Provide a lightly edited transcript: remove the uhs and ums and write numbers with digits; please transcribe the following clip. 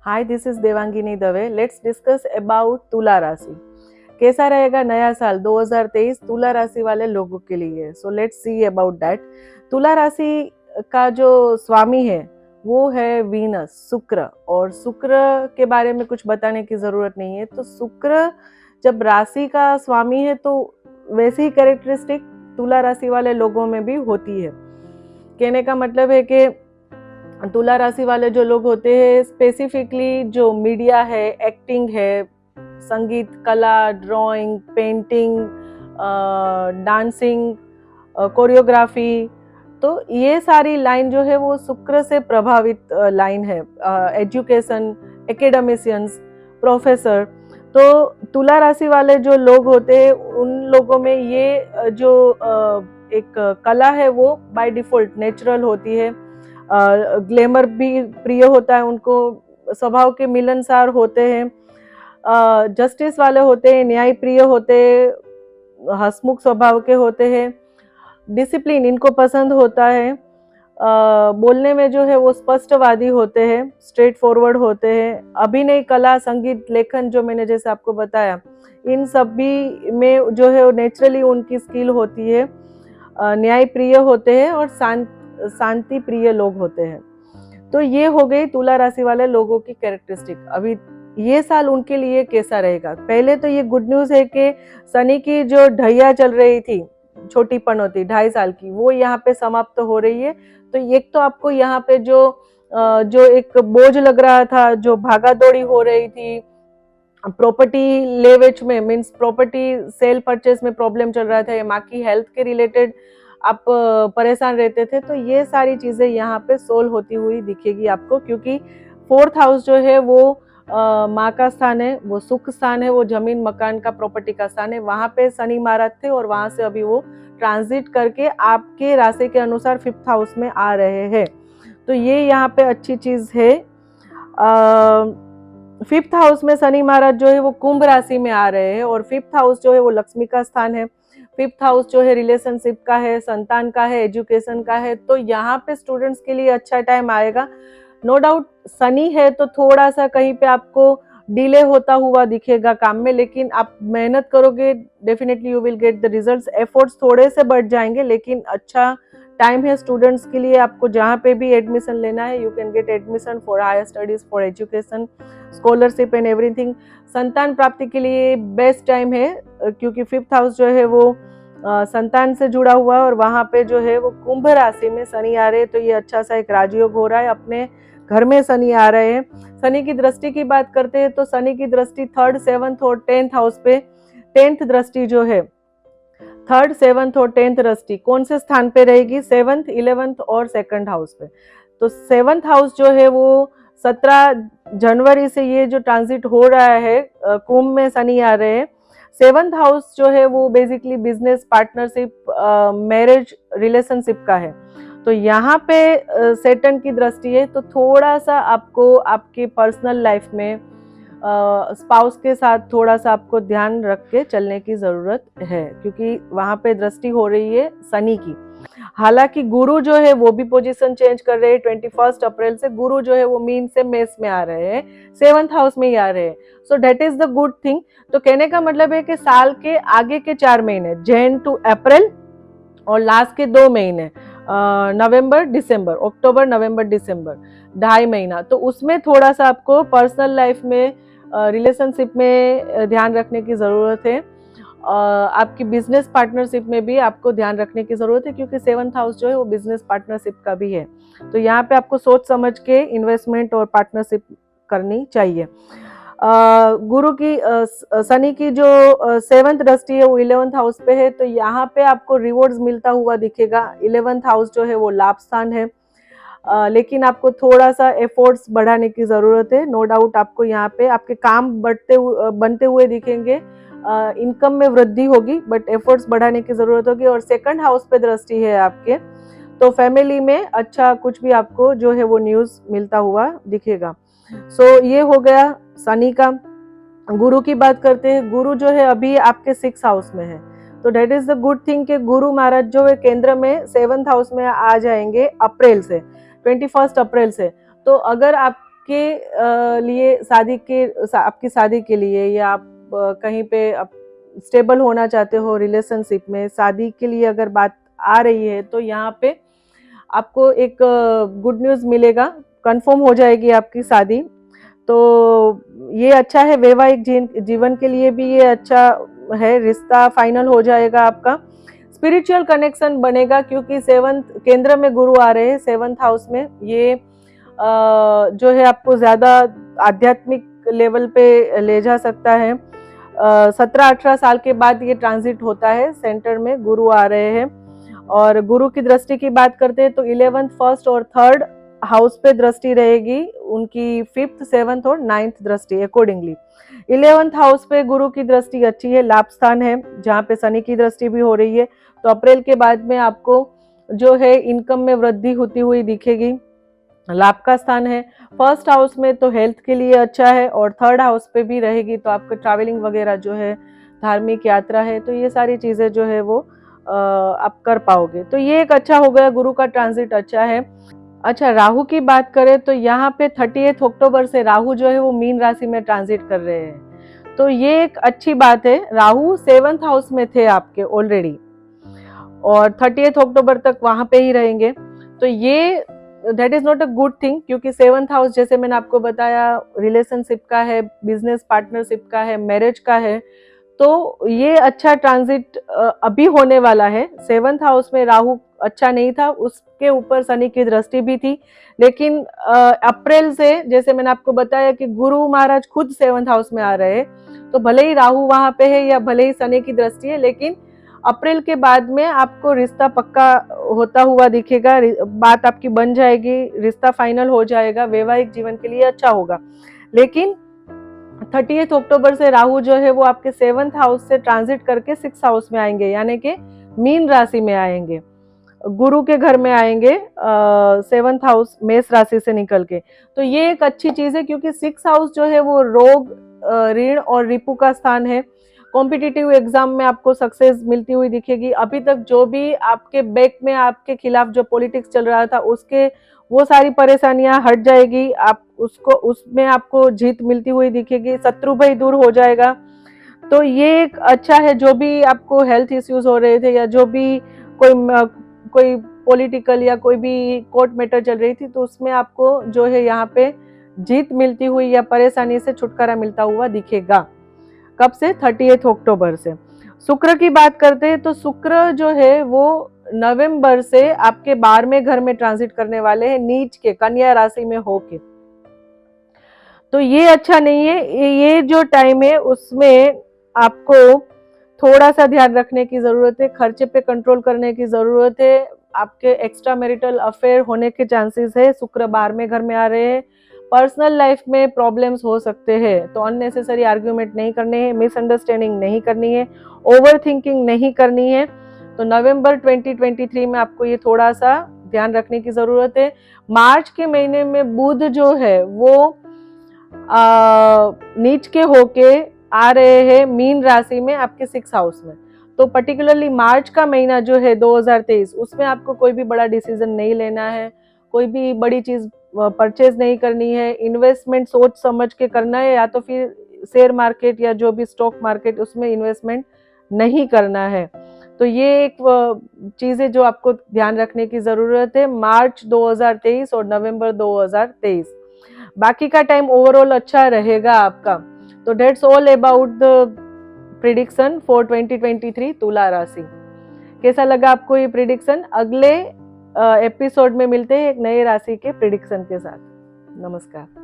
Hi, this is Devangini Dave. Let's discuss about तुला राशि। कैसा रहेगा नया साल 2023 तुला राशि वाले लोगों के लिए। So let's see about that. तुला राशि का जो स्वामी है वो है वीनस, शुक्र। और शुक्र के बारे में कुछ बताने की जरूरत नहीं है। तो शुक्र जब राशि का स्वामी है तो वैसी ही कैरेक्टरिस्टिक तुला राशि वाले लोगों में भी होती है। कहने का मतलब है कि तुला राशि वाले जो लोग होते हैं, स्पेसिफिकली जो मीडिया है, एक्टिंग है, संगीत, कला, ड्राइंग, पेंटिंग, डांसिंग, कोरियोग्राफी, तो ये सारी लाइन जो है वो शुक्र से प्रभावित लाइन है। Education, academicians, professor. तो तुला राशि वाले जो लोग होते हैं उन लोगों में ये जो एक कला है वो बाय डिफॉल्ट नेचुरल होती है। ग्लैमर भी प्रिय होता है उनको, स्वभाव के मिलनसार होते हैं, जस्टिस वाले होते हैं, न्याय प्रिय होते हैं, हंसमुख स्वभाव के होते हैं, डिसिप्लिन इनको पसंद होता है, बोलने में जो है वो स्पष्टवादी होते हैं, स्ट्रेट फॉरवर्ड होते हैं। अभिनय, कला, संगीत, लेखन जो मैंने जैसे आपको बताया, इन सभी में जो है नेचुरली उनकी स्किल होती है। न्याय प्रिय होते हैं और शांति प्रिय लोग होते हैं। तो ये हो गई तुला राशि वाले लोगों की कैरेक्टरिस्टिक। अभी ये साल उनके लिए कैसा रहेगा? पहले तो ये गुड न्यूज है कि शनि की जो ढैया चल रही थी, छोटी पनौती 2.5 साल की, वो यहाँ पे समाप्त हो रही है। तो एक तो आपको यहाँ पे जो एक बोझ लग रहा था, जो भागा दौड़ी हो रही थी, प्रॉपर्टी लेवेच में, मीन्स प्रॉपर्टी सेल परचेस में प्रॉब्लम चल रहा था, या माँ की हेल्थ के रिलेटेड आप परेशान रहते थे, तो ये सारी चीजें यहाँ पे सोल्व होती हुई दिखेगी आपको। क्योंकि 4th हाउस जो है वो माँ का स्थान है, वो सुख स्थान है, वो जमीन मकान का प्रॉपर्टी का स्थान है। वहां पे शनि महाराज थे और वहां से अभी वो ट्रांजिट करके आपके राशि के अनुसार 5th हाउस में आ रहे हैं। तो ये यहाँ पे अच्छी चीज है। 5th हाउस में शनि महाराज जो है वो कुंभ राशि में आ रहे हैं, और 5th हाउस जो है वो लक्ष्मी का स्थान है। 5th हाउस जो है रिलेशनशिप का है, संतान का है, एजुकेशन का है। तो यहाँ पे स्टूडेंट्स के लिए अच्छा टाइम आएगा। नो डाउट शनि है तो थोड़ा सा कहीं पे आपको डिले होता हुआ दिखेगा काम में, लेकिन आप मेहनत करोगे, definitely you will get the results. Efforts थोड़े से बढ़ जाएंगे, लेकिन अच्छा टाइम है स्टूडेंट्स के लिए। आपको जहाँ पे भी एडमिशन लेना है, you can get admission for higher studies, for education, scholarship and everything. संतान प्राप्ति के लिए बेस्ट टाइम है, क्योंकि 5th हाउस जो है वो संतान से जुड़ा हुआ है, और वहां पे जो है वो कुंभ राशि में शनि आ रहे हैं। तो ये अच्छा सा एक राजयोग हो रहा है, अपने घर में शनि आ रहे हैं। शनि की दृष्टि की बात करते हैं तो शनि की दृष्टि 3rd, 7th और 10th हाउस पे, 10th दृष्टि जो है 3rd, 7th और 10th दृष्टि कौन से स्थान पे रहेगी? 7th, 11th और 2nd हाउस पे। तो 7th हाउस जो है वो 17 जनवरी से ये जो ट्रांजिट हो रहा है, कुंभ में शनि आ रहे हैं। 7th हाउस जो है वो basically business, partnership, marriage, relationship का है। तो यहाँ पे सैटर्न की दृष्टि है, तो थोड़ा सा आपको आपकी पर्सनल लाइफ में स्पाउस के साथ थोड़ा सा आपको ध्यान रख के चलने की जरूरत है, क्योंकि वहां पे दृष्टि हो रही है शनि की। हालांकि गुरु जो है वो भी पोजीशन चेंज कर रहे हैं। 21 अप्रैल से गुरु जो है वो मीन से मेष में आ रहे हैं, 7th हाउस में ही आ रहे हैं। So that is the good thing. तो कहने का मतलब है कि साल के आगे के 4 महीने, जैन टू अप्रैल, और लास्ट के 2 महीने, नवंबर, दिसंबर, अक्टूबर, नवंबर, दिसंबर, 2.5 महीना, तो उसमें थोड़ा सा आपको पर्सनल लाइफ में, रिलेशनशिप में ध्यान रखने की ज़रूरत है। आपकी बिजनेस पार्टनरशिप में भी आपको ध्यान रखने की ज़रूरत है, क्योंकि 7th हाउस जो है वो बिजनेस पार्टनरशिप का भी है। तो यहाँ पे आपको सोच समझ के इन्वेस्टमेंट और पार्टनरशिप करनी चाहिए। गुरु की शनि की जो 7th दृष्टि है वो 11th हाउस पे है, तो यहाँ पे आपको रिवॉर्ड्स मिलता हुआ दिखेगा। 11th हाउस जो है वो लाभ स्थान है, लेकिन आपको थोड़ा सा एफर्ट्स बढ़ाने की ज़रूरत है। नो डाउट आपको यहाँ पे आपके काम बनते हुए दिखेंगे, इनकम में वृद्धि होगी, बट एफर्ट्स बढ़ाने की ज़रूरत होगी। और 2nd हाउस पे दृष्टि है आपके, तो फैमिली में अच्छा कुछ भी आपको जो है वो न्यूज़ मिलता हुआ दिखेगा। सो ये हो गया शनि का। गुरु की बात करते हैं। गुरु जो है अभी आपके 6th हाउस में है, तो that is the good thing कि गुरु महाराज जो है केंद्र में 7th हाउस में आ जाएंगे अप्रैल से, 21 अप्रैल से। तो अगर आप के लिए आपकी शादी के लिए, या आप कहीं पे स्टेबल होना चाहते हो रिलेशनशिप में, शादी के लिए अगर बात आ रही है, तो यहाँ पे आपको एक गुड न्यूज़ मिलेगा, कंफर्म हो जाएगी आपकी शादी। तो ये अच्छा है, वैवाहिक जीवन के लिए भी ये अच्छा है, रिश्ता फाइनल हो जाएगा आपका। स्पिरिचुअल कनेक्शन बनेगा, क्योंकि 7th केंद्र में गुरु आ रहे हैं 7th हाउस में। ये जो है आपको ज़्यादा आध्यात्मिक लेवल पे ले जा सकता है। 17-18 साल के बाद ये ट्रांजिट होता है, सेंटर में गुरु आ रहे हैं। और गुरु की दृष्टि की बात करते हैं तो 11th, 1st और 3rd हाउस पे दृष्टि रहेगी उनकी, 5th, 7th और 9th दृष्टि अकॉर्डिंगली। 11th हाउस पे गुरु की दृष्टि अच्छी है, लाभ स्थान है, जहाँ पे शनि की दृष्टि भी हो रही है। तो अप्रैल के बाद में आपको जो है इनकम में वृद्धि होती हुई दिखेगी, लाभ का स्थान है। 1st हाउस में तो हेल्थ के लिए अच्छा है, और 3rd हाउस पे भी रहेगी, तो आपका ट्रैवलिंग वगैरह जो है, धार्मिक यात्रा है, तो ये सारी चीज़ें जो है वो आप कर पाओगे। तो ये एक अच्छा हो गया, गुरु का ट्रांजिट अच्छा है। अच्छा, राहु की बात करें तो यहाँ पे 30 अक्टूबर से राहु जो है वो मीन राशि में ट्रांजिट कर रहे हैं, तो ये एक अच्छी बात है। राहु 7th हाउस में थे आपके ऑलरेडी, और 30 अक्टूबर तक वहां पे ही रहेंगे। तो ये that is not a good thing, क्योंकि 7th हाउस जैसे मैंने आपको बताया रिलेशनशिप का है, बिजनेस पार्टनरशिप का है, मैरिज का है। तो ये अच्छा ट्रांजिट अभी होने वाला है। 7th हाउस में राहु अच्छा नहीं था, उसके ऊपर शनि की दृष्टि भी थी, लेकिन अप्रैल से जैसे मैंने आपको बताया कि गुरु महाराज खुद 7th हाउस में आ रहे हैं, तो भले ही राहु वहां पे है या भले ही शनि की दृष्टि है, लेकिन अप्रैल के बाद में आपको रिश्ता पक्का होता हुआ दिखेगा, बात आपकी बन जाएगी, रिश्ता फाइनल हो जाएगा, वैवाहिक जीवन के लिए अच्छा होगा। लेकिन 30 अक्टूबर से राहु जो है वो आपके 7th हाउस से ट्रांजिट करके 6th हाउस में आएंगे, यानी कि मीन राशि में आएंगे, गुरु के घर में आएंगे 7th हाउस मेष राशि से निकल के। तो ये एक अच्छी चीज है, क्योंकि 6th हाउस जो है वो रोग, ऋण और रिपु का स्थान है। कॉम्पिटिटिव एग्जाम में आपको सक्सेस मिलती हुई दिखेगी। अभी तक जो भी आपके बैक में आपके खिलाफ जो पॉलिटिक्स चल रहा था, उसके वो सारी परेशानियां हट जाएगी, आप उसको उसमें आपको जीत मिलती हुई दिखेगी, शत्रु भय दूर हो जाएगा। तो ये एक अच्छा है। जो भी आपको हेल्थ इश्यूज हो रहे थे, या जो भी कोई पॉलिटिकल या कोई भी कोर्ट मैटर चल रही थी, तो उसमें आपको जो है यहाँ पे जीत मिलती हुई या परेशानी से छुटकारा मिलता हुआ दिखेगा। कब से? 30 अक्टूबर से। शुक्र की बात करते हैं तो शुक्र जो है वो नवंबर से आपके 12वें घर में ट्रांजिट करने वाले हैं, नीच के कन्या राशि में होके। तो ये अच्छा नहीं है। ये जो टाइम है उसमें आपको थोड़ा सा ध्यान रखने की जरूरत है, खर्चे पे कंट्रोल करने की जरूरत है। आपके एक्स्ट्रा मैरिटल अफेयर होने के चांसेस है, शुक्र 12वें घर में आ रहे हैं। पर्सनल लाइफ में प्रॉब्लम्स हो सकते हैं, तो अननेसेसरी आर्ग्यूमेंट नहीं करने हैं, मिसअंडरस्टैंडिंग नहीं करनी है, ओवर थिंकिंग नहीं करनी है। तो नवंबर 2023 में आपको ये थोड़ा सा ध्यान रखने की जरूरत है। मार्च के महीने में बुध जो है वो नीच के होके आ रहे हैं मीन राशि में आपके 6th हाउस में। तो पर्टिकुलरली मार्च का महीना जो है 2023, उसमें आपको कोई भी बड़ा डिसीजन नहीं लेना है, कोई भी बड़ी चीज परचेज नहीं करनी है, इन्वेस्टमेंट सोच समझ के करना है, या तो फिर शेयर मार्केट या जो भी स्टॉक मार्केट उसमें इन्वेस्टमेंट नहीं करना है। तो ये एक चीज है जो आपको ध्यान रखने की जरूरत है, मार्च 2023 और नवंबर 2023। बाकी का टाइम ओवरऑल अच्छा रहेगा आपका। तो that's all about the prediction for 2023 तुला राशि। कैसा लगा आपको ये प्रिडिक्शन? अगले एपिसोड में मिलते हैं एक नए राशि के प्रिडिक्शन के साथ। नमस्कार।